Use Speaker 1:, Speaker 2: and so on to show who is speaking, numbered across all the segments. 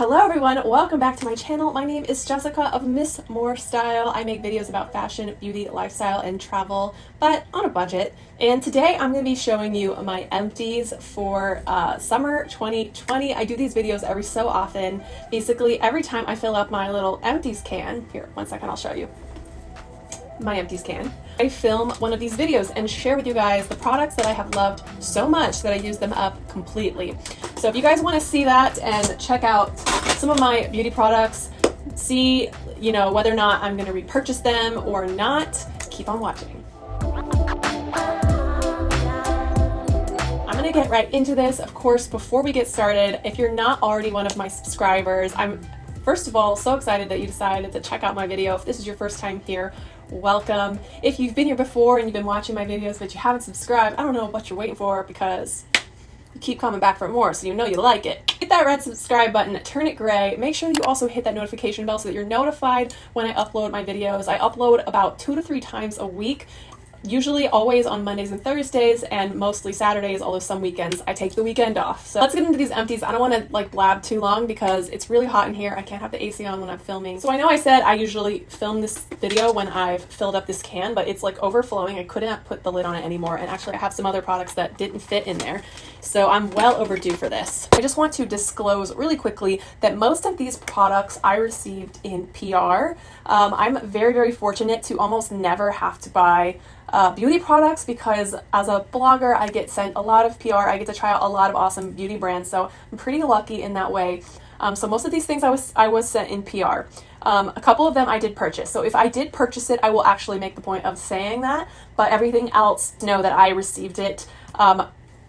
Speaker 1: Hello everyone, welcome back to my channel. My name is Jessica of Miss More Style. I make videos about fashion, beauty, lifestyle, and travel, but on a budget. And today I'm going to be showing you my empties for summer 2020. I do these videos every so often. Basically, every time I fill up my little empties can, here, one second, I'll show you. My empties can. I film one of these videos and share with you guys the products that I have loved so much that I use them up completely. So if you guys want to see that and check out some of my beauty products, see, whether or not I'm going to repurchase them or not, keep on watching. I'm going to get right into this. Of course, before we get started, if you're not already one of my subscribers, I'm first of all so excited that you decided to check out my video. If this is your first time here, welcome. If you've been here before and you've been watching my videos but you haven't subscribed, I don't know what you're waiting for because you keep coming back for more, so you know you like it. Hit that red subscribe button, turn it gray. Make sure you also hit that notification bell so that you're notified when I upload my videos. I upload about 2 to 3 times a week. Usually always on Mondays and Thursdays and mostly Saturdays, although some weekends I take the weekend off. So let's get into these empties. I don't want to blab too long because it's really hot in here. I can't have the AC on when I'm filming. So I know I said I usually film this video when I've filled up this can, but it's overflowing. I couldn't put the lid on it anymore. And actually I have some other products that didn't fit in there. So I'm well overdue for this. I just want to disclose really quickly that most of these products I received in PR. I'm very, very fortunate to almost never have to buy beauty products because as a blogger I get sent a lot of PR. I get to try out a lot of awesome beauty brands, so I'm pretty lucky in that way. So most of these things I was sent in PR. A couple of them I did purchase. So if I did purchase it, I will actually make the point of saying that, but everything else, know that I received it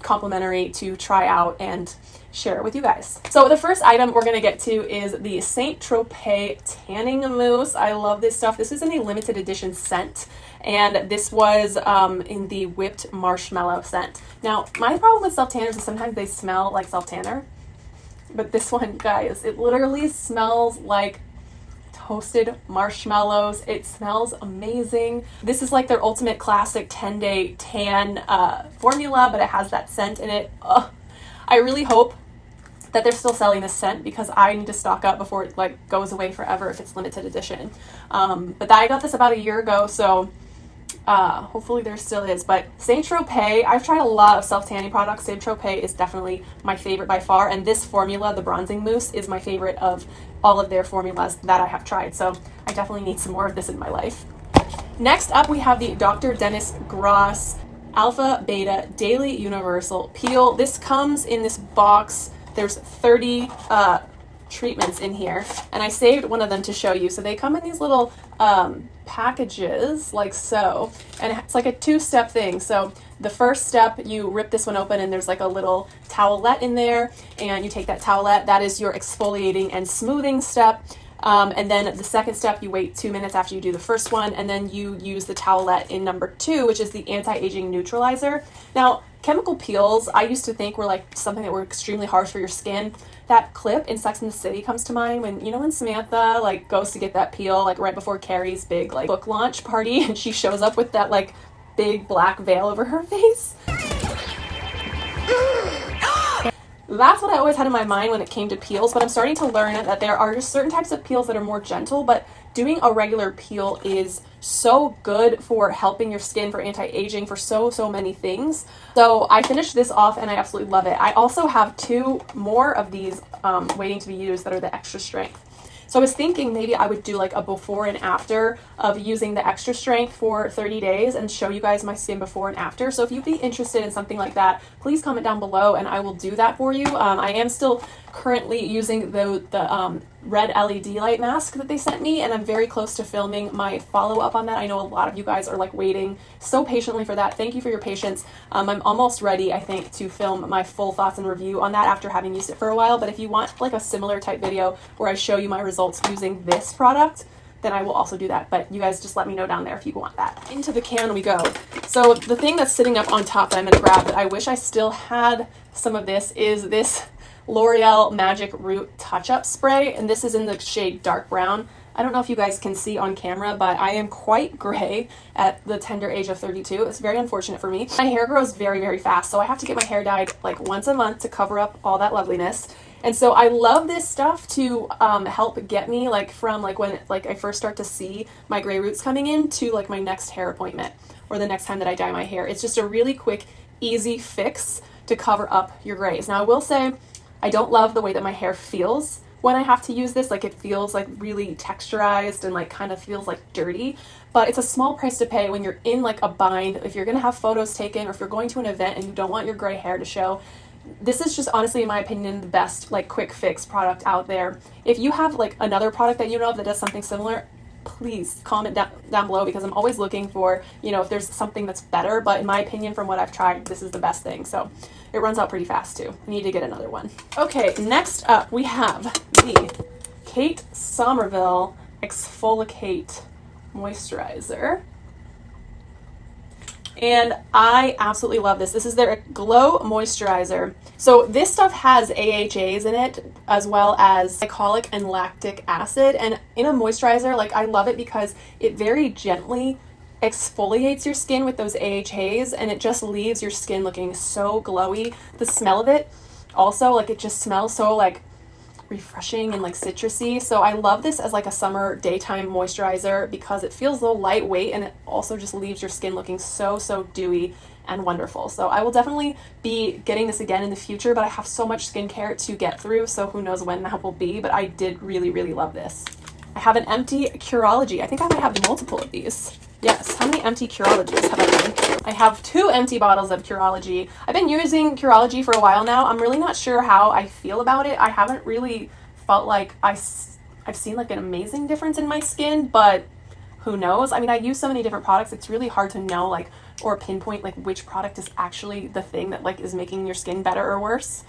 Speaker 1: complimentary to try out and share it with you guys. So the first item we're going to get to is the St. Tropez Tanning Mousse. I love this stuff. This is in a limited edition scent, and this was in the whipped marshmallow scent. Now, my problem with self-tanners is sometimes they smell like self-tanner, but this one, guys, it literally smells like toasted marshmallows. It smells amazing. This is like their ultimate classic 10-day tan formula, but it has that scent in it. I really hope that they're still selling this scent because I need to stock up before it goes away forever if it's limited edition. But I got this about a year ago, so hopefully there still is. But St. Tropez, I've tried a lot of self-tanning products. St. Tropez is definitely my favorite by far, and this formula, the bronzing mousse, is my favorite of all of their formulas that I have tried. So I definitely need some more of this in my life. Next up, we have the Dr. Dennis Gross Alpha Beta Daily Universal Peel. This comes in this box. There's 30 treatments in here, and I saved one of them to show you. So they come in these little packages like so, and it's like a 2-step thing. So the first step, you rip this one open and there's like a little towelette in there, and you take that towelette, that is your exfoliating and smoothing step. And then the second step, you wait 2 minutes after you do the first one, and then you use the towelette in number 2, which is the anti-aging neutralizer. Now, chemical peels, I used to think were something that were extremely harsh for your skin. That clip in Sex and the City comes to mind when Samantha goes to get that peel right before Carrie's big book launch party, and she shows up with that big black veil over her face. That's what I always had in my mind when it came to peels, but I'm starting to learn that there are just certain types of peels that are more gentle, but doing a regular peel is so good for helping your skin, for anti-aging, for so many things. So I finished this off and I absolutely love it. I also have 2 more of these waiting to be used that are the extra strength. So I was thinking maybe I would do a before and after of using the extra strength for 30 days and show you guys my skin before and after. So if you'd be interested in something like that, please comment down below and I will do that for you. I am still currently using the red LED light mask that they sent me, and I'm very close to filming my follow-up on that. I know a lot of you guys are waiting so patiently for that. Thank you for your patience. I'm almost ready, I think, to film my full thoughts and review on that after having used it for a while. But if you want a similar type video where I show you my results using this product, then I will also do that. But you guys just let me know down there if you want that. Into the can we go. So the thing that's sitting up on top that I'm going to grab that I wish I still had some of this is this LOreal Magic Root Touch-Up Spray, and this is in the shade dark brown. I don't know if you guys can see on camera, but I am quite gray at the tender age of 32. It's very unfortunate for me. My hair grows very, very fast, so I have to get my hair dyed like once a month to cover up all that loveliness. And so I love this stuff to help get me like from like when like I first start to see my gray roots coming in to like my next hair appointment or the next time that I dye my hair. It's just a really quick, easy fix to cover up your grays. Now I will say I don't love the way that my hair feels when I have to use this. Like it feels like really texturized and like kind of feels like dirty, but it's a small price to pay when you're in like a bind. If you're gonna have photos taken or if you're going to an event and you don't want your gray hair to show, this is just honestly, in my opinion, the best like quick fix product out there. If you have like another product that you know of that does something similar, please comment down below, because I'm always looking for, you know, if there's something that's better. But in my opinion, from what I've tried, this is the best thing. So it runs out pretty fast too. I need to get another one. Okay, next up we have the Kate Somerville Exfoliate Moisturizer. And I absolutely love this. This is their Glow Moisturizer. So this stuff has AHAs in it, as well as glycolic and lactic acid. And in a moisturizer, like I love it because it very gently exfoliates your skin with those AHAs, and it just leaves your skin looking so glowy. The smell of it also, like it just smells so like refreshing and like citrusy. So I love this as like a summer daytime moisturizer because it feels a little lightweight, and it also just leaves your skin looking so dewy and wonderful. So I will definitely be getting this again in the future, but I have so much skincare to get through, so who knows when that will be. But I did really love this. I have an empty Curology. I think I might have multiple of these. Yes, how many empty Curologies have I been through? I have 2 empty bottles of Curology. I've been using Curology for a while now. I'm really not sure how I feel about it. I haven't really felt like I've seen like an amazing difference in my skin, but who knows? I mean, I use so many different products, it's really hard to know like or pinpoint like which product is actually the thing that like is making your skin better or worse,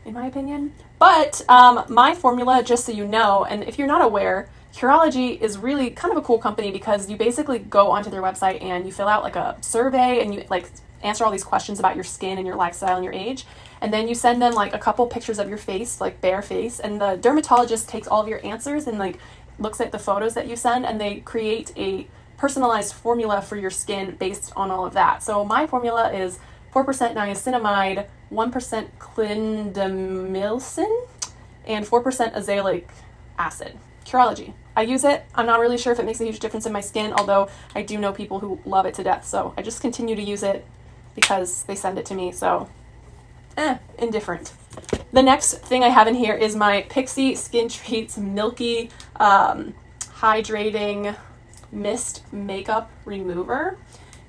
Speaker 1: in my opinion. But my formula, just so you know, and if you're not aware, Curology is really kind of a cool company because you basically go onto their website and you fill out like a survey and you like answer all these questions about your skin and your lifestyle and your age. And then you send them like a couple pictures of your face, like bare face, and the dermatologist takes all of your answers and like looks at the photos that you send, and they create a personalized formula for your skin based on all of that. So my formula is 4% niacinamide, 1% clindamycin, and 4% azelaic acid. Curology. I use it. I'm not really sure if it makes a huge difference in my skin, although I do know people who love it to death. So I just continue to use it because they send it to me. So, indifferent. The next thing I have in here is my Pixi Skin Treats Milky Hydrating Mist Makeup Remover.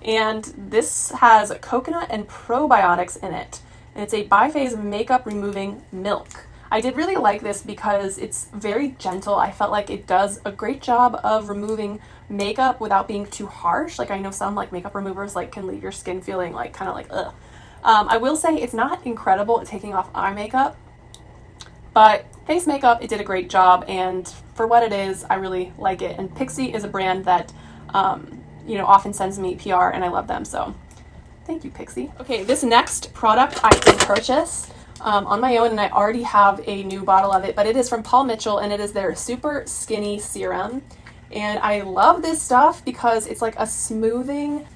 Speaker 1: And this has coconut and probiotics in it. And it's a biphase makeup removing milk. I did really like this because it's very gentle. I felt like it does a great job of removing makeup without being too harsh. Like I know some like makeup removers like can leave your skin feeling like kind of like ugh. I will say it's not incredible at taking off eye makeup, but face makeup, it did a great job, and for what it is, I really like it. And Pixi is a brand that you know, often sends me PR, and I love them, so thank you, Pixi. Okay, this next product I did purchase on my own, and I already have a new bottle of it, but it is from Paul Mitchell, and it is their Super Skinny Serum. And I love this stuff because it's like a smoothing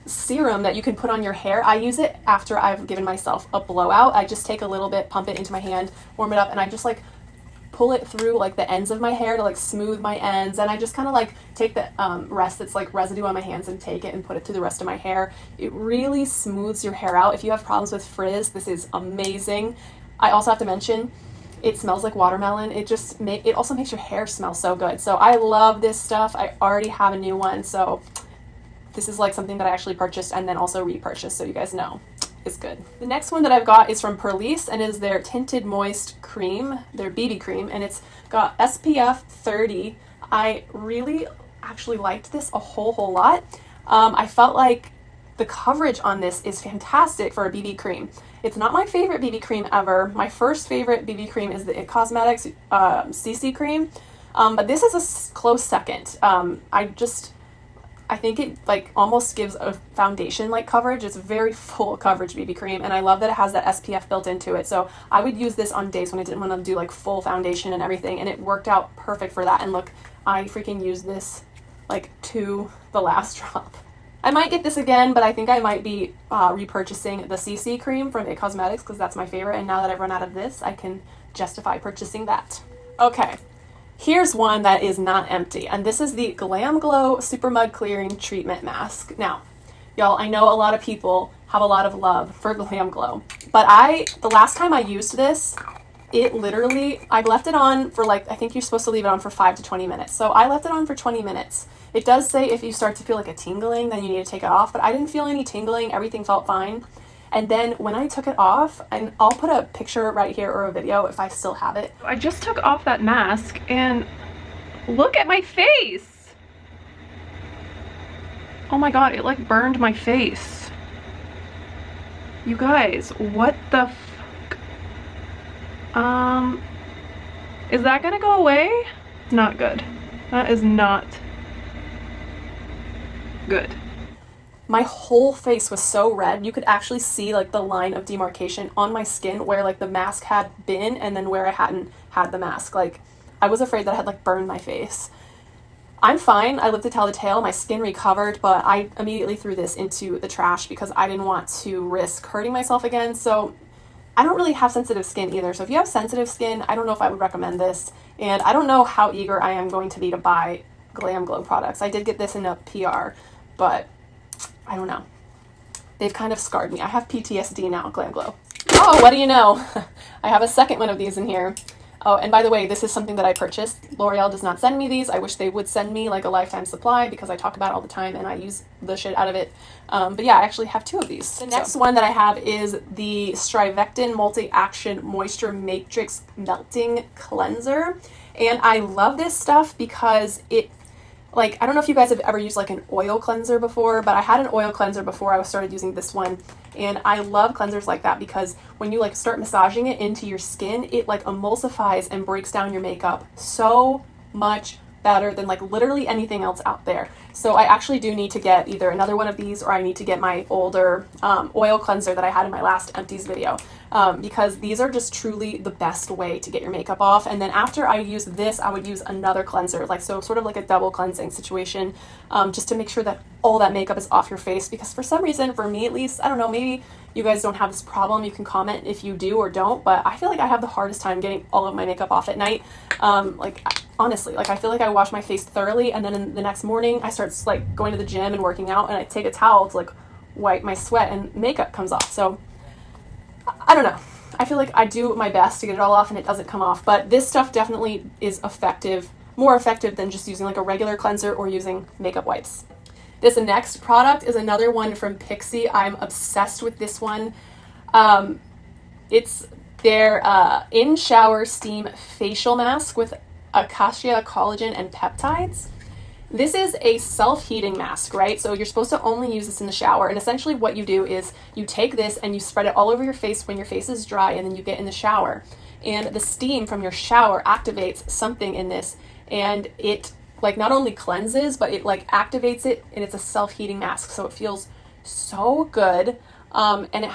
Speaker 1: serum that you can put on your hair. I use it after I've given myself a blowout. I just take a little bit, pump it into my hand, warm it up, and I just like pull it through like the ends of my hair to like smooth my ends. And I just kind of like take the rest that's like residue on my hands and take it and put it through the rest of my hair. It really smooths your hair out. If you have problems with frizz, this is amazing. I also have to mention, it smells like watermelon. It also makes your hair smell so good. So I love this stuff. I already have a new one, so this is like something that I actually purchased and then also repurchased, so you guys know it's good. The next one that I've got is from Perlis, and is their Tinted Moist Cream, their BB cream, and it's got SPF 30. I really actually liked this a whole lot. I felt like the coverage on this is fantastic for a BB cream. It's not my favorite BB cream ever. My first favorite BB cream is the It Cosmetics CC cream, but this is a close second. I think it like almost gives a foundation like coverage. It's very full coverage BB cream, and I love that it has that SPF built into it. So I would use this on days when I didn't want to do like full foundation and everything, and it worked out perfect for that. And look, I freaking used this like to the last drop. I might get this again, but I think I might be repurchasing the CC cream from It Cosmetics because that's my favorite, and now that I've run out of this, I can justify purchasing that. Okay, here's one that is not empty, and this is the Glam Glow Super Mud Clearing Treatment Mask. Now, y'all, I know a lot of people have a lot of love for Glam Glow, but the last time I used this, it literally, I left it on for like, I think you're supposed to leave it on for 5 to 20 minutes. So I left it on for 20 minutes. It does say if you start to feel like a tingling, then you need to take it off, but I didn't feel any tingling. Everything felt fine. And then when I took it off, and I'll put a picture right here or a video if I still have it. I just took off that mask and look at my face. Oh my God, it like burned my face. You guys, what the is that gonna go away? It's not good. That is not good. My whole face was so red. You could actually see like the line of demarcation on my skin where like the mask had been and then where I hadn't had the mask. Like I was afraid that I had like burned my face. I'm fine. I lived to tell the tale. My skin recovered, but I immediately threw this into the trash because I didn't want to risk hurting myself again. So I don't really have sensitive skin either. So if you have sensitive skin, I don't know if I would recommend this. And I don't know how eager I am going to be to buy Glam Glow products. I did get this in a PR, but I don't know. They've kind of scarred me. I have PTSD now, Glam Glow. Oh, what do you know? I have a second one of these in here. Oh, and by the way, this is something that I purchased. L'Oreal does not send me these. I wish they would send me like a lifetime supply because I talk about it all the time and I use the shit out of it. But yeah, I actually have 2 of these. The next one that I have is the Strivectin Multi-Action Moisture Matrix Melting Cleanser. And I love this stuff because it, like, I don't know if you guys have ever used like an oil cleanser before, but I had an oil cleanser before I started using this one. And I love cleansers like that because when you like start massaging it into your skin, it like emulsifies and breaks down your makeup so much better than like literally anything else out there. So I actually do need to get either another one of these or I need to get my older oil cleanser that I had in my last empties video because these are just truly the best way to get your makeup off. And then after I use this, I would use another cleanser, like so sort of like a double cleansing situation, just to make sure that all that makeup is off your face. Because for some reason, for me at least, I don't know, maybe you guys don't have this problem. You can comment if you do or don't, but I feel like I have the hardest time getting all of my makeup off at night. Honestly, like I feel like I wash my face thoroughly and then in the next morning I start like going to the gym and working out and I take a towel to like wipe my sweat and makeup comes off. So I don't know. I feel like I do my best to get it all off and it doesn't come off, but this stuff definitely is effective, more effective than just using like a regular cleanser or using makeup wipes. This next product is another one from Pixi. I'm obsessed with this one. It's their in-shower steam facial mask with Acacia collagen and peptides. This is a self-heating mask, right? So you're supposed to only use this in the shower. And essentially what you do is you take this and you spread it all over your face when your face is dry and then you get in the shower. And the steam from your shower activates something in this and it like not only cleanses, but it like activates it and it's a self-heating mask. So it feels so good. And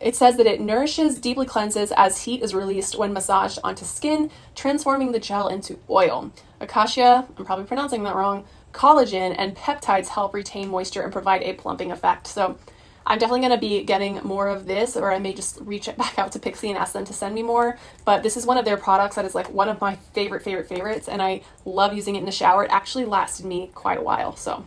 Speaker 1: it says that it nourishes, deeply cleanses as heat is released when massaged onto skin, transforming the gel into oil. Acacia, I'm probably pronouncing that wrong, collagen and peptides help retain moisture and provide a plumping effect. So I'm definitely going to be getting more of this, or I may just reach back out to Pixi and ask them to send me more. But this is one of their products that is like one of my favorites, and I love using it in the shower. It actually lasted me quite a while, so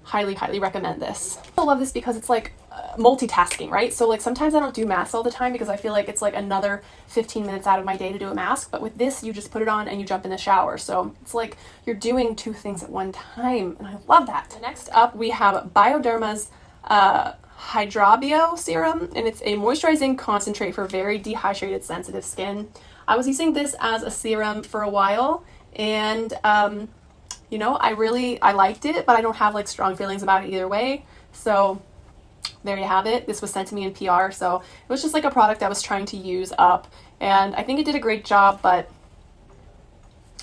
Speaker 1: highly recommend this. I love this because it's like multitasking, right? So like sometimes I don't do masks all the time because I feel like it's like another 15 minutes out of my day to do a mask, but with this you just put it on and you jump in the shower. So it's like you're doing 2 things at one time and I love that. Next up we have Bioderma's Hydrating Serum, and it's a moisturizing concentrate for very dehydrated sensitive skin. I was using this as a serum for a while and you know, I liked it, but I don't have like strong feelings about it either way. So there you have it. This was sent to me in PR, so it was just like a product I was trying to use up, and I think it did a great job, but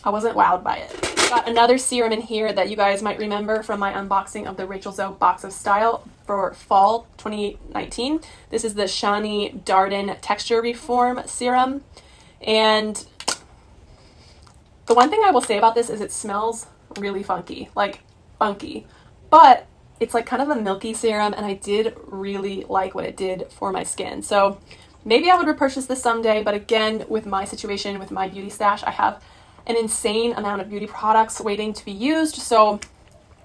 Speaker 1: I wasn't wowed by it. Got another serum in here that you guys might remember from my unboxing of the Rachel Zoe Box of Style for fall 2019. This is the Shani Darden Texture Reform Serum, and the one thing I will say about this is it smells really funky, but it's like kind of a milky serum and I did really like what it did for my skin. So maybe I would repurchase this someday, but again, with my situation, with my beauty stash, I have an insane amount of beauty products waiting to be used, so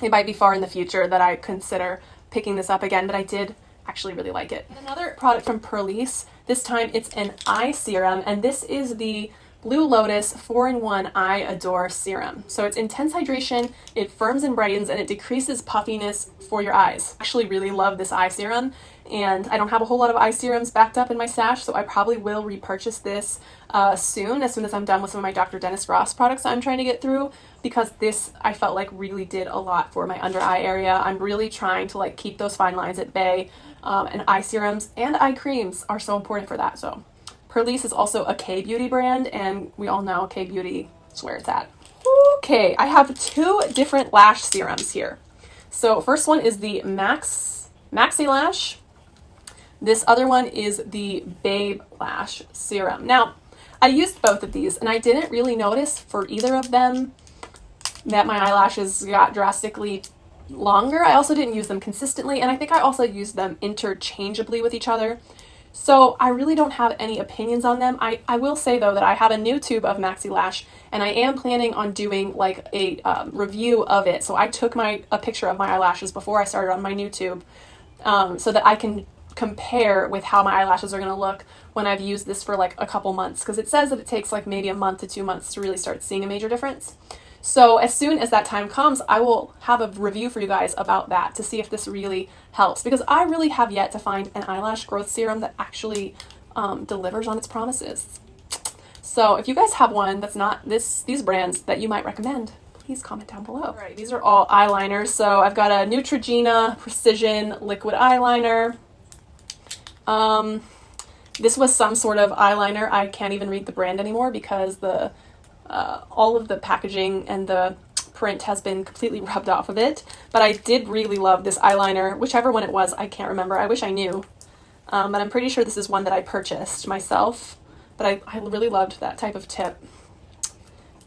Speaker 1: it might be far in the future that I consider picking this up again, but I did actually really like it. Another product from Perlis, this time it's an eye serum, and this is the Blue Lotus 4-in-1 Eye Adore Serum. So it's intense hydration, it firms and brightens, and it decreases puffiness for your eyes. I actually really love this eye serum, and I don't have a whole lot of eye serums backed up in my stash, so I probably will repurchase this soon as I'm done with some of my Dr. Dennis Ross products I'm trying to get through, because this I felt like really did a lot for my under eye area. I'm really trying to like keep those fine lines at bay, and eye serums and eye creams are so important for that. So Perlis is also a K-beauty brand, and we all know K-beauty is where it's at. Okay, I have two different lash serums here. So first one is the Maxi Lash. This other one is the Babe Lash Serum. Now, I used both of these, and I didn't really notice for either of them that my eyelashes got drastically longer. I also didn't use them consistently, and I think I also used them interchangeably with each other. So I really don't have any opinions on them. I will say though that I have a new tube of Maxi Lash, and I am planning on doing like a review of it. So I took a picture of my eyelashes before I started on my new tube, so that I can compare with how my eyelashes are going to look when I've used this for like a couple months, because it says that it takes like maybe a month to 2 months to really start seeing a major difference. So as soon as that time comes, I will have a review for you guys about that to see if this really helps, because I really have yet to find an eyelash growth serum that actually delivers on its promises. So if you guys have one that's not these brands that you might recommend, please comment down below. All right, these are all eyeliners. So I've got a Neutrogena Precision Liquid Eyeliner. This was some sort of eyeliner. I can't even read the brand anymore because all of the packaging and the print has been completely rubbed off of it. But I did really love this eyeliner, whichever one it was, I can't remember. I wish I knew. But I'm pretty sure this is one that I purchased myself. But I really loved that type of tip.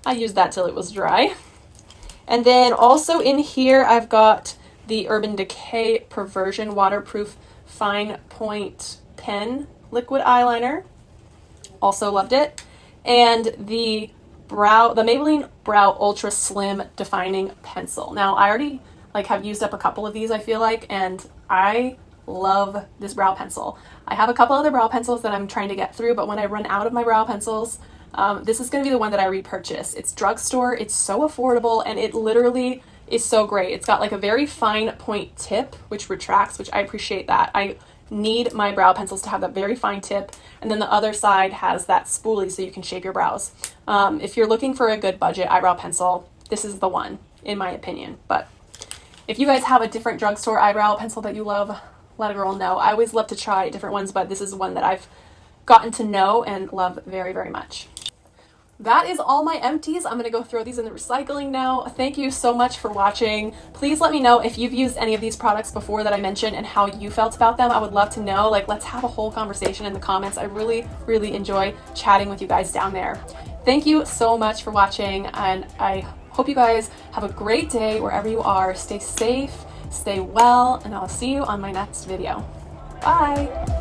Speaker 1: I used that till it was dry. And then also in here, I've got the Urban Decay Perversion Waterproof Fine Point Pen Liquid Eyeliner. Also loved it. And the Maybelline Brow Ultra Slim Defining Pencil. Now, I already have used up a couple of these, I feel like, and I love this brow pencil. I have a couple other brow pencils that I'm trying to get through, but when I run out of my brow pencils, this is going to be the one that I repurchase. It's drugstore, it's so affordable, and it literally is so great. It's got like a very fine point tip, which retracts, which I appreciate that. I need my brow pencils to have that very fine tip, and then the other side has that spoolie so you can shape your brows. If you're looking for a good budget eyebrow pencil, this is the one, in my opinion. But if you guys have a different drugstore eyebrow pencil that you love, let a girl know. I always love to try different ones, but this is one that I've gotten to know and love very, very much. That is all my empties. I'm gonna go throw these in the recycling now. Thank you so much for watching. Please let me know if you've used any of these products before that I mentioned and how you felt about them. I would love to know. Let's have a whole conversation in the comments. I really, really enjoy chatting with you guys down there. Thank you so much for watching, and I hope you guys have a great day wherever you are. Stay safe, stay well, and I'll see you on my next video. Bye.